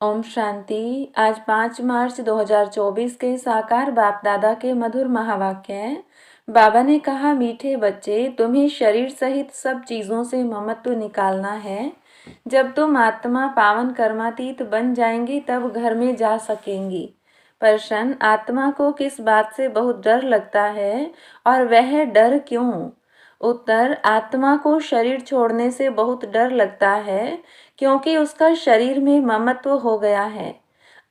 ओम शांति। आज 5 मार्च 2024 के साकार बाप दादा के मधुर महावाक्य हैं। बाबा ने कहा, मीठे बच्चे, तुम्हें शरीर सहित सब चीजों से ममत्व निकालना है। जब तुम आत्मा पावन कर्मातीत बन जाएंगी तब घर में जा सकेंगी। प्रश्न, आत्मा को किस बात से बहुत डर लगता है और वह डर क्यों? उत्तर, आत्मा को शरीर छोड़ने से बहुत डर लगता है क्योंकि उसका शरीर में ममत्व हो गया है।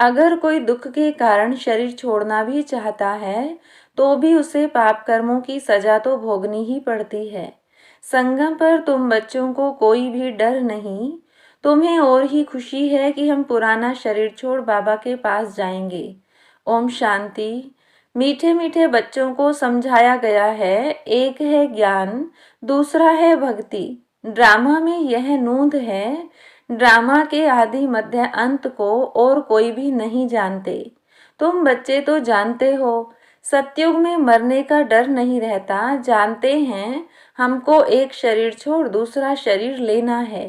अगर कोई दुख के कारण शरीर छोड़ना भी चाहता है तो भी उसे पाप कर्मों की सजा तो भोगनी ही पड़ती है। संगम पर तुम बच्चों को कोई भी डर नहीं, तुम्हें और ही खुशी है कि हम पुराना शरीर छोड़ बाबा के पास जाएंगे। ओम शांति। मीठे मीठे बच्चों को समझाया गया है, एक है ज्ञान, दूसरा है भक्ति। ड्रामा में यह नूंद है, ड्रामा के आदि मध्य अंत को और कोई भी नहीं जानते। तुम बच्चे तो जानते हो, सतयुग में मरने का डर नहीं रहता। जानते हैं हमको एक शरीर छोड़ दूसरा शरीर लेना है।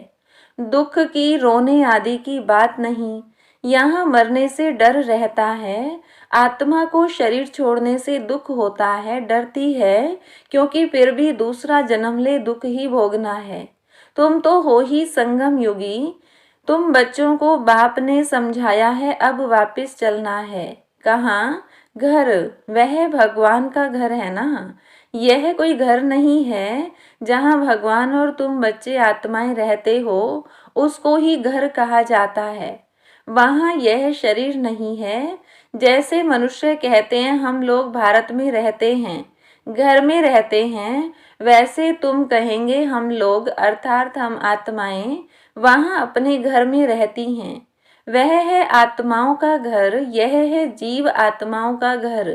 दुख की, रोने आदि की बात नहीं, यहाँ मरने से डर रहता है। आत्मा को शरीर छोड़ने से दुख होता है, डरती है, क्योंकि फिर भी दूसरा जन्म ले दुख ही भोगना है। तुम तो हो ही संगम युगी। तुम बच्चों को बाप ने समझाया है, अब वापस चलना है। कहाँ? घर। वह भगवान का घर है ना। यह कोई घर नहीं है। जहाँ भगवान और तुम बच्चे आत्माएं रहते हो उसको ही घर कहा जाता है। वहाँ यह शरीर नहीं है। जैसे मनुष्य कहते हैं हम लोग भारत में रहते हैं, घर में रहते हैं, वैसे तुम कहेंगे हम लोग अर्थात हम आत्माएं वहाँ अपने घर में रहती हैं। वह है आत्माओं का घर, यह है जीव आत्माओं का घर।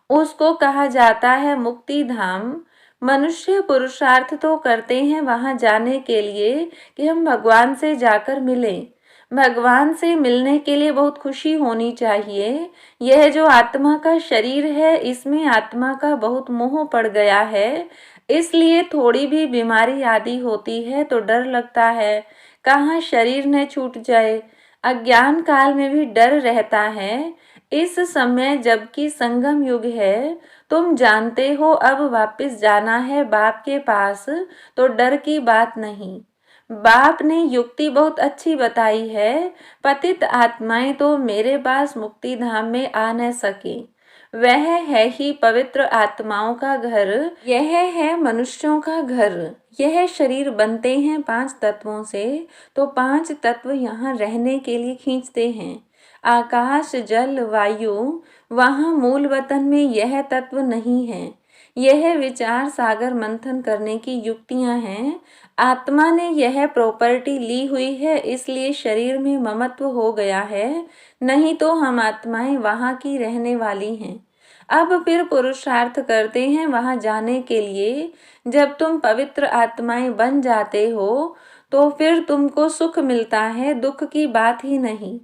उसको कहा जाता है मुक्ति धाम। मनुष्य पुरुषार्थ तो करते हैं वहां जाने के लिए कि हम भगवान से जाकर मिलें। भगवान से मिलने के लिए बहुत खुशी होनी चाहिए। यह जो आत्मा का शरीर है इसमें आत्मा का बहुत मोह पड़ गया है, इसलिए थोड़ी भी बीमारी आदि होती है तो डर लगता है, कहाँ शरीर न छूट जाए। अज्ञान काल में भी डर रहता है। इस समय जबकि संगम युग है, तुम जानते हो अब वापस जाना है बाप के पास, तो डर की बात नहीं। बाप ने युक्ति बहुत अच्छी बताई है, पतित आत्माएं तो मेरे पास मुक्ति धाम में आ न सके। वह है ही पवित्र आत्माओं का घर, यह है मनुष्यों का घर। यह शरीर बनते हैं 5 तत्वों से, तो 5 तत्व यहाँ रहने के लिए खींचते हैं। आकाश, जल, वायु, वहाँ मूल वतन में यह तत्व नहीं है। यह विचार सागर मंथन करने की युक्तियां हैं। आत्मा ने यह प्रॉपर्टी ली हुई है, इसलिए शरीर में ममत्व हो गया है, नहीं तो हम आत्माएं वहाँ की रहने वाली हैं। अब फिर पुरुषार्थ करते हैं वहां जाने के लिए। जब तुम पवित्र आत्माएं बन जाते हो तो फिर तुमको सुख मिलता है, दुख की बात ही नहीं।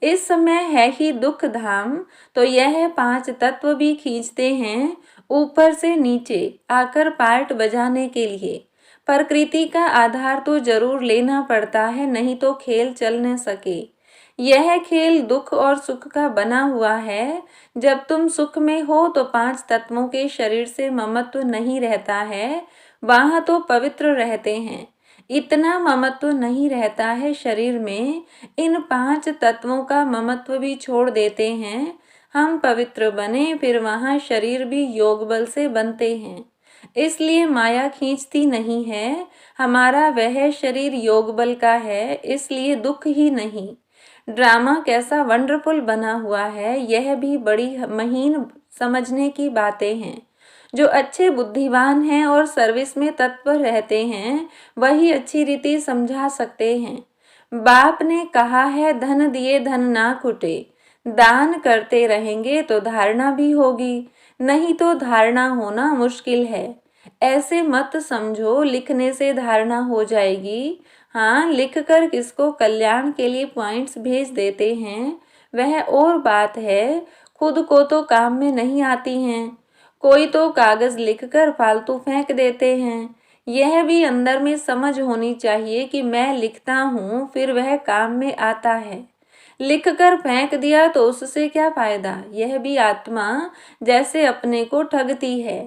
इस समय है ही दुख धाम, तो यह 5 तत्व भी खींचते हैं ऊपर से नीचे आकर पार्ट बजाने के लिए। प्रकृति का आधार तो जरूर लेना पड़ता है, नहीं तो खेल चल न सके। यह खेल दुख और सुख का बना हुआ है। जब तुम सुख में हो तो 5 तत्वों के शरीर से ममत्व नहीं रहता है, वहां तो पवित्र रहते हैं। इतना ममत्व नहीं रहता है शरीर में। इन 5 तत्वों का ममत्व भी छोड़ देते हैं। हम पवित्र बने, फिर वहां शरीर भी योग बल से बनते हैं। इसलिए माया खींचती नहीं है। हमारा वह शरीर योग बल का है, इसलिए दुख ही नहीं। ड्रामा कैसा वंडरफुल बना हुआ है, यह भी बड़ी महीन समझने की बातें हैं। जो अच्छे बुद्धिमान हैं और सर्विस में तत्पर रहते हैं वही अच्छी रीति समझा सकते हैं। बाप ने कहा है, धन दिए धन ना खुटे। दान करते रहेंगे तो धारणा भी होगी, नहीं तो धारणा होना मुश्किल है। ऐसे मत समझो लिखने से धारणा हो जाएगी। हाँ, लिखकर किसको कल्याण के लिए पॉइंट्स भेज देते हैं वह और बात है, खुद को तो काम में नहीं आती हैं। कोई तो कागज लिखकर फालतू फेंक देते हैं। यह भी अंदर में समझ होनी चाहिए कि मैं लिखता हूँ फिर वह काम में आता है। लिख कर फेंक दिया तो उससे क्या फायदा। यह भी आत्मा जैसे अपने को ठगती है।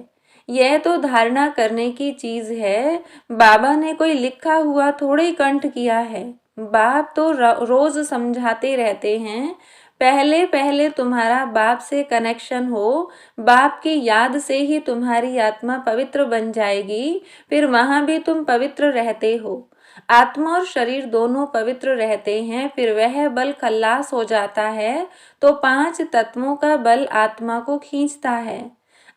यह तो धारणा करने की चीज है। बाबा ने कोई लिखा हुआ थोड़ी कंठ किया है। बाप तो रोज समझाते रहते हैं, पहले पहले तुम्हारा बाप से कनेक्शन हो, बाप की याद से ही तुम्हारी आत्मा पवित्र बन जाएगी, फिर वहां भी तुम पवित्र रहते हो। आत्मा और शरीर दोनों पवित्र रहते हैं, फिर वह बल खल्लास हो जाता है तो 5 तत्वों का बल आत्मा को खींचता है।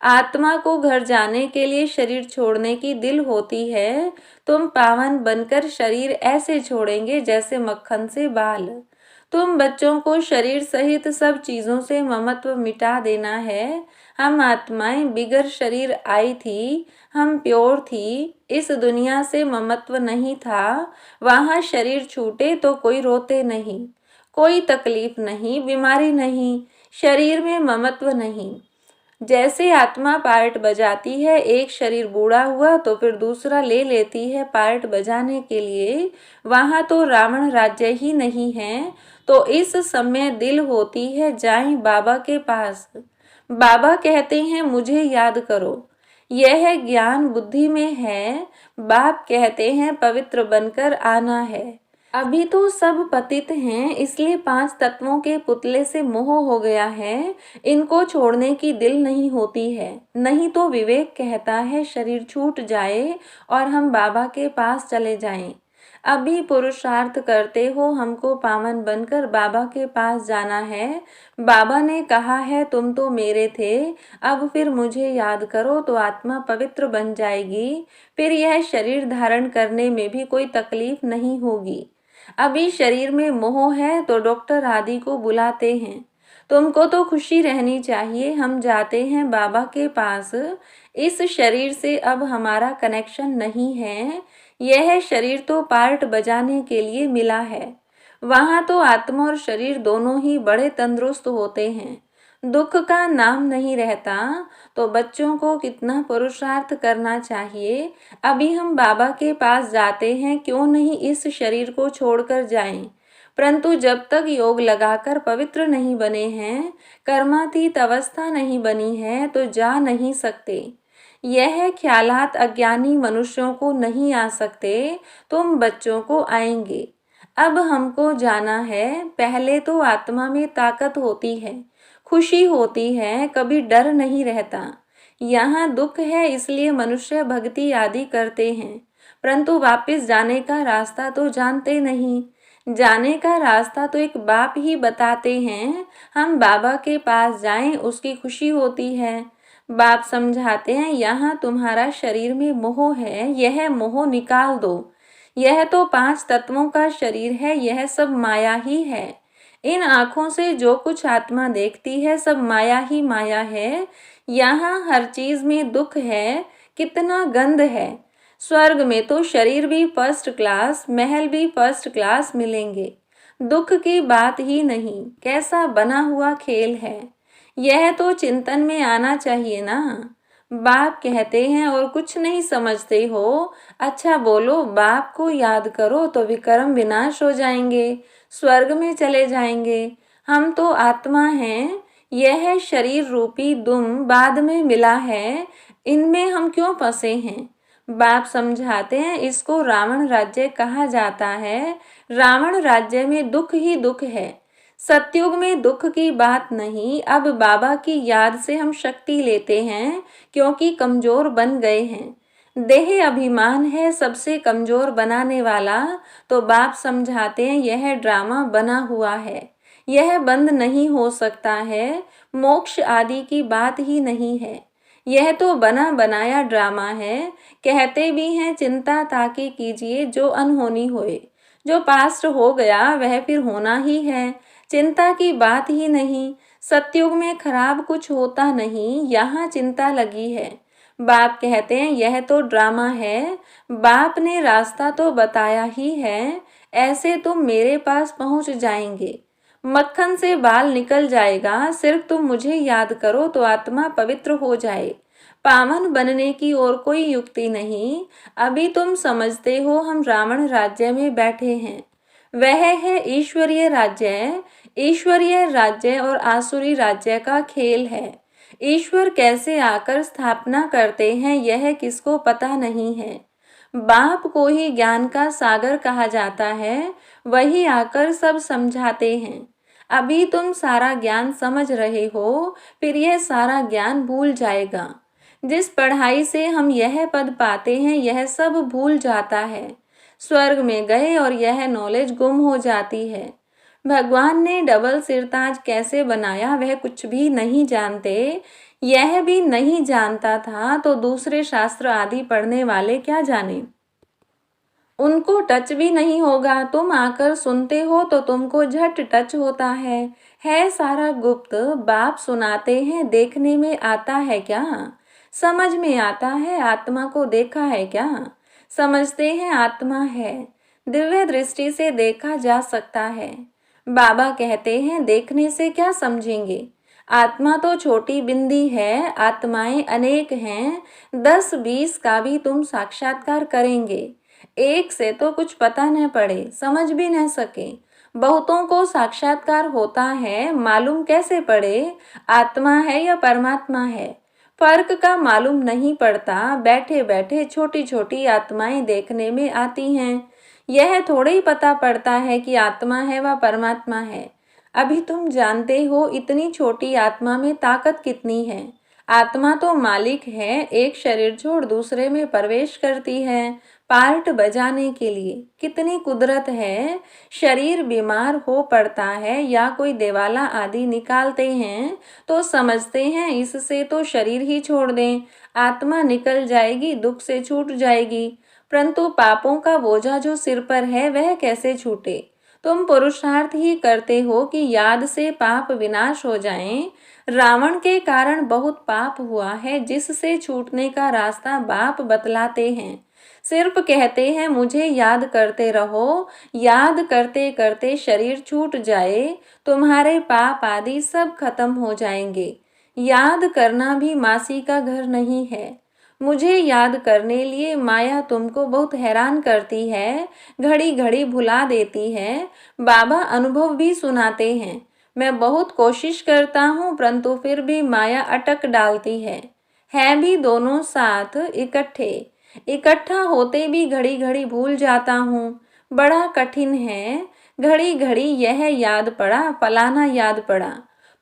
आत्मा को घर जाने के लिए शरीर छोड़ने की दिल होती है। तुम पावन बनकर शरीर ऐसे छोड़ेंगे जैसे मक्खन से बाल। तुम बच्चों को शरीर सहित सब चीजों से ममत्व मिटा देना है। हम आत्माएं बिगर शरीर आई थी, हम प्योर थी, इस दुनिया से ममत्व नहीं था। वहां शरीर छूटे तो कोई रोते नहीं, कोई तकलीफ नहीं, बीमारी नहीं, शरीर में ममत्व नहीं। जैसे आत्मा पार्ट बजाती है, एक शरीर बूढ़ा हुआ तो फिर दूसरा ले लेती है पार्ट बजाने के लिए। वहां तो रावण राज्य ही नहीं है, तो इस समय दिल होती है जाएं बाबा के पास। बाबा कहते हैं मुझे याद करो। यह ज्ञान बुद्धि में है। बाप कहते हैं पवित्र बनकर आना है। अभी तो सब पतित हैं, इसलिए 5 तत्वों के पुतले से मोह हो गया है। इनको छोड़ने की दिल नहीं होती है। नहीं तो विवेक कहता है शरीर छूट जाए और हम बाबा के पास चले जाएं। अभी पुरुषार्थ करते हो, हमको पावन बनकर बाबा के पास जाना है। बाबा ने कहा है तुम तो मेरे थे, अब फिर मुझे याद करो तो आत्मा पवित्र बन जाएगी। फिर यह शरीर धारण करने में भी कोई तकलीफ नहीं होगी। अभी शरीर में मोह है तो डॉक्टर आदि को बुलाते हैं। तुमको तो खुशी रहनी चाहिए, हम जाते हैं बाबा के पास। इस शरीर से अब हमारा कनेक्शन नहीं है। यह शरीर तो पार्ट बजाने के लिए मिला है। वहां तो आत्मा और शरीर दोनों ही बड़े तंदुरुस्त होते हैं, दुख का नाम नहीं रहता। तो बच्चों को कितना पुरुषार्थ करना चाहिए। अभी हम बाबा के पास जाते हैं, क्यों नहीं इस शरीर को छोड़कर जाएं। परंतु जब तक योग लगाकर पवित्र नहीं बने हैं, कर्मातीत अवस्था नहीं बनी है, तो जा नहीं सकते। यह ख्यालात अज्ञानी मनुष्यों को नहीं आ सकते, तुम बच्चों को आएंगे। अब हमको जाना है। पहले तो आत्मा में ताकत होती है, खुशी होती है, कभी डर नहीं रहता। यहाँ दुख है, इसलिए मनुष्य भक्ति आदि करते हैं, परंतु वापस जाने का रास्ता तो जानते नहीं। जाने का रास्ता तो एक बाप ही बताते हैं। हम बाबा के पास जाएं, उसकी खुशी होती है। बाप समझाते हैं यहाँ तुम्हारा शरीर में मोह है, यह मोह निकाल दो। यह तो 5 तत्वों का शरीर है, यह सब माया ही है। इन आँखों से जो कुछ आत्मा देखती है सब माया ही माया है। यहाँ हर चीज में दुख है, कितना गंध है। स्वर्ग में तो शरीर भी फर्स्ट क्लास, महल भी फर्स्ट क्लास मिलेंगे। दुख की बात ही नहीं, कैसा बना हुआ खेल है। यह तो चिंतन में आना चाहिए ना। बाप कहते हैं और कुछ नहीं समझते हो। अच्छा बोलो, बाप को याद करो तो विक्रम विनाश हो जाएंगे, स्वर्ग में चले जाएंगे। हम तो आत्मा हैं, यह शरीर रूपी दुम बाद में मिला है, इनमें हम क्यों फंसे हैं। बाप समझाते हैं इसको रावण राज्य कहा जाता है। रावण राज्य में दुख ही दुख है। सतयुग में दुख की बात नहीं। अब बाबा की याद से हम शक्ति लेते हैं, क्योंकि कमजोर बन गए हैं। देह अभिमान है सबसे कमजोर बनाने वाला। तो बाप समझाते हैं यह ड्रामा बना हुआ है, यह बंद नहीं हो सकता है। मोक्ष आदि की बात ही नहीं है, यह तो बना बनाया ड्रामा है। कहते भी हैं चिंता ताकि कीजिए जो अनहोनी होए। जो पास्ट हो गया वह फिर होना ही है, चिंता की बात ही नहीं। सतयुग में खराब कुछ होता नहीं, यहाँ चिंता लगी है। बाप कहते हैं यह तो ड्रामा है। बाप ने रास्ता तो बताया ही है, ऐसे तुम मेरे पास पहुंच जाएंगे। मक्खन से बाल निकल जाएगा, सिर्फ तुम मुझे याद करो तो आत्मा पवित्र हो जाए। पावन बनने की और कोई युक्ति नहीं। अभी तुम समझते हो हम रावण राज्य में बैठे हैं, वह है ईश्वरीय राज्य। ईश्वरीय राज्य और आसुरी राज्य का खेल है। ईश्वर कैसे आकर स्थापना करते हैं यह किसको पता नहीं है। बाप को ही ज्ञान का सागर कहा जाता है, वही आकर सब समझाते हैं। अभी तुम सारा ज्ञान समझ रहे हो, फिर यह सारा ज्ञान भूल जाएगा। जिस पढ़ाई से हम यह पद पाते हैं यह सब भूल जाता है। स्वर्ग में गए और यह नॉलेज गुम हो जाती है। भगवान ने डबल सिरताज कैसे बनाया वह कुछ भी नहीं जानते। यह भी नहीं जानता था तो दूसरे शास्त्र आदि पढ़ने वाले क्या जाने। उनको टच भी नहीं होगा। तुम आकर सुनते हो तो तुमको झट टच होता है सारा गुप्त। बाप सुनाते हैं, देखने में आता है क्या? समझ में आता है, आत्मा को देखा है क्या? समझते हैं आत्मा है, दिव्य दृष्टि से देखा जा सकता है। बाबा कहते हैं देखने से क्या समझेंगे। आत्मा तो छोटी बिंदी है, आत्माएं अनेक हैं। 10-20 का भी तुम साक्षात्कार करेंगे, एक से तो कुछ पता न पड़े, समझ भी न सके। बहुतों को साक्षात्कार होता है, मालूम कैसे पड़े आत्मा है या परमात्मा है। फर्क का मालूम नहीं पड़ता। बैठे बैठे छोटी छोटी आत्माएं देखने में आती हैं। यह थोड़े ही पता पड़ता है कि आत्मा है व परमात्मा है। अभी तुम जानते हो इतनी छोटी आत्मा में ताकत कितनी है। आत्मा तो मालिक है, एक शरीर छोड़ दूसरे में प्रवेश करती है पार्ट बजाने के लिए। कितनी कुदरत है। शरीर बीमार हो पड़ता है या कोई देवाला आदि निकालते हैं तो समझते हैं इससे तो शरीर ही छोड़ दें, आत्मा निकल जाएगी, दुख से छूट जाएगी। परंतु पापों का बोझा जो सिर पर है वह कैसे छूटे। तुम पुरुषार्थ ही करते हो कि याद से पाप विनाश हो जाएं। रावण के कारण बहुत पाप हुआ है, जिससे छूटने का रास्ता बाप बतलाते हैं। सिर्फ कहते हैं मुझे याद करते रहो। याद करते करते शरीर छूट जाए, तुम्हारे पाप आदि सब खत्म हो जाएंगे। याद करना भी मासी का घर नहीं है। मुझे याद करने लिए माया तुमको बहुत हैरान करती है, घड़ी घड़ी भुला देती है। बाबा अनुभव भी सुनाते हैं। मैं बहुत कोशिश करता हूँ परंतु फिर भी माया अटक डालती है भी दोनों साथ इकट्ठे। इकट्ठा होते भी घड़ी घड़ी भूल जाता हूँ, बड़ा कठिन है। घड़ी घड़ी यह याद पड़ा, फलाना याद पड़ा।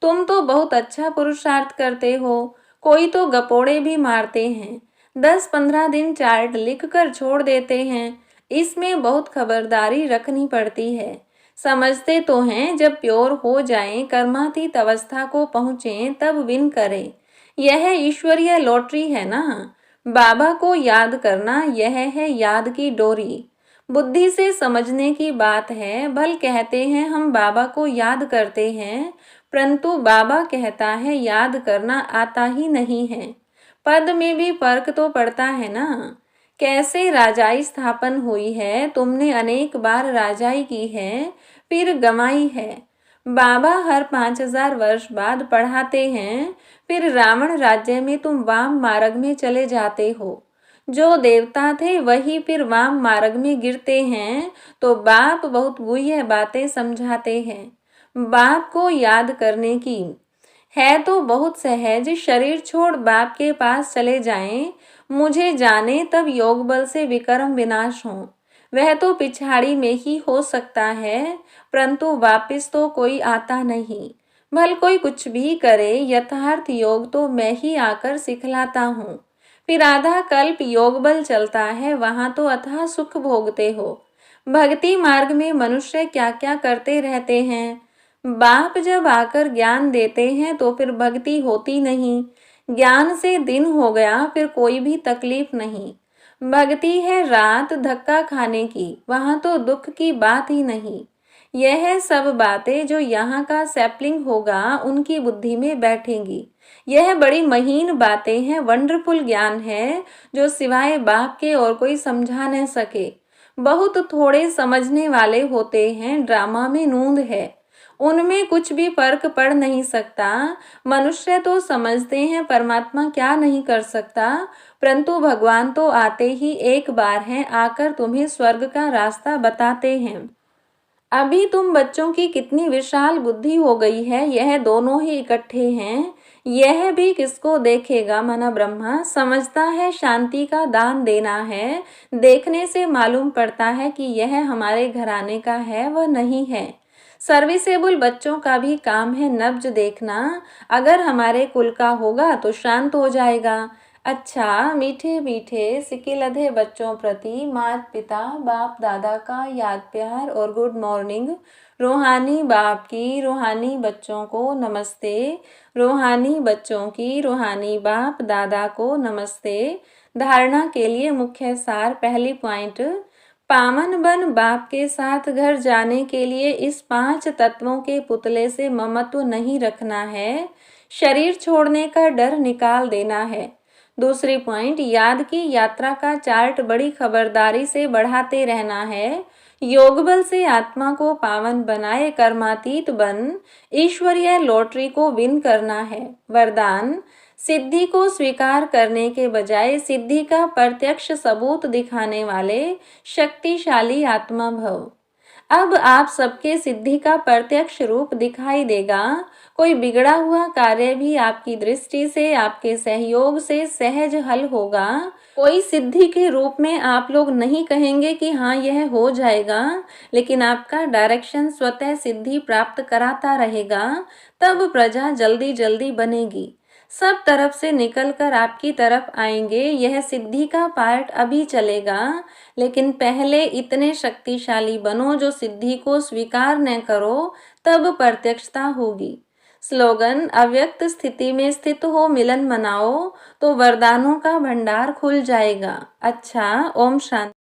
तुम तो बहुत अच्छा पुरुषार्थ करते हो, कोई तो गपोड़े भी मारते हैं, 10-15 दिन चार्ट लिख कर छोड़ देते हैं। इसमें बहुत खबरदारी रखनी पड़ती है। समझते तो हैं जब प्योर हो जाएं, कर्मातीत अवस्था को पहुँचें तब विन करें। यह ईश्वरीय लॉटरी है ना। बाबा को याद करना यह है याद की डोरी। बुद्धि से समझने की बात है। भल कहते हैं हम बाबा को याद करते हैं, परंतु बाबा कहता है याद करना आता ही नहीं है। पद में भी फर्क तो पड़ता है ना। कैसे राजाई स्थापन हुई है, तुमने अनेक बार राजाई की है फिर गंवाई है। बाबा हर 5000 वर्ष बाद पढ़ाते हैं, फिर रावण राज्य में तुम वाम मार्ग में चले जाते हो। जो देवता थे वही फिर वाम मार्ग में गिरते हैं। तो बाप बहुत गुह्य बातें समझाते हैं। बाप को याद करने की है तो बहुत सहज, शरीर छोड़ बाप के पास चले जाएं। मुझे जाने तब योग बल से विकर्म विनाश हो। वह तो पिछाड़ी में ही हो सकता है, परंतु वापिस तो कोई आता नहीं। भल कोई कुछ भी करे, यथार्थ योग तो मैं ही आकर सिखलाता हूँ। फिर आधा कल्प योग बल चलता है, वहां तो अथाह सुख भोगते हो। भक्ति मार्ग में मनुष्य क्या क्या करते रहते हैं। बाप जब आकर ज्ञान देते हैं तो फिर भक्ति होती नहीं। ज्ञान से दिन हो गया फिर कोई भी तकलीफ नहीं। भक्ति है रात धक्का खाने की, वहां तो दुख की बात ही नहीं। यह सब बातें जो यहाँ का सैपलिंग होगा उनकी बुद्धि में बैठेंगी। यह बड़ी महीन बातें हैं, वंडरफुल ज्ञान है जो सिवाय बाप के और कोई समझा न सके। बहुत थोड़े समझने वाले होते हैं, ड्रामा में नूंद है, उनमें कुछ भी फर्क पड़ नहीं सकता। मनुष्य तो समझते हैं परमात्मा क्या नहीं कर सकता, परंतु भगवान तो आते ही एक बार हैं, आकर तुम्हें स्वर्ग का रास्ता बताते हैं। अभी तुम बच्चों की कितनी विशाल बुद्धि हो गई है, यह दोनों ही इकट्ठे हैं। यह भी किसको देखेगा, माना ब्रह्मा समझता है शांति का दान देना है। देखने से मालूम पड़ता है कि यह हमारे घराने का है, वह नहीं है। सर्विसेबल बच्चों का भी काम है नब्ज देखना। अगर हमारे कुल का होगा तो शांत हो जाएगा। अच्छा, मीठे मीठे सिकिलधे बच्चों प्रति माता पिता बाप दादा का याद प्यार और गुड मॉर्निंग। रूहानी बाप की रूहानी बच्चों को नमस्ते। रूहानी बच्चों की रूहानी बाप दादा को नमस्ते। धारणा के लिए मुख्य सार। पहली पॉइंट, पावन बन बाप के साथ घर जाने के लिए इस 5 तत्वों के पुतले से ममत्व नहीं रखना है। शरीर छोड़ने का डर निकाल देना है। दूसरी पॉइंट, याद की यात्रा का चार्ट बड़ी खबरदारी से बढ़ाते रहना है। योग बल से आत्मा को पावन बनाए कर्मातीत बन ईश्वरीय लॉटरी को विन करना है। वरदान, सिद्धि को स्वीकार करने के बजाय सिद्धि का प्रत्यक्ष सबूत दिखाने वाले शक्तिशाली आत्मा भव। अब आप सबके सिद्धि का प्रत्यक्ष रूप दिखाई देगा। कोई बिगड़ा हुआ कार्य भी आपकी दृष्टि से आपके सहयोग से सहज हल होगा। कोई सिद्धि के रूप में आप लोग नहीं कहेंगे कि हाँ यह हो जाएगा, लेकिन आपका डायरेक्शन स्वतः सिद्धि प्राप्त कराता रहेगा। तब प्रजा जल्दी जल्दी बनेगी, सब तरफ से निकलकर आपकी तरफ आएंगे। यह सिद्धि का पार्ट अभी चलेगा, लेकिन पहले इतने शक्तिशाली बनो जो सिद्धि को स्वीकार न करो, तब प्रत्यक्षता होगी। स्लोगन, अव्यक्त स्थिति में स्थित हो मिलन मनाओ तो वरदानों का भंडार खुल जाएगा। अच्छा, ओम शांति।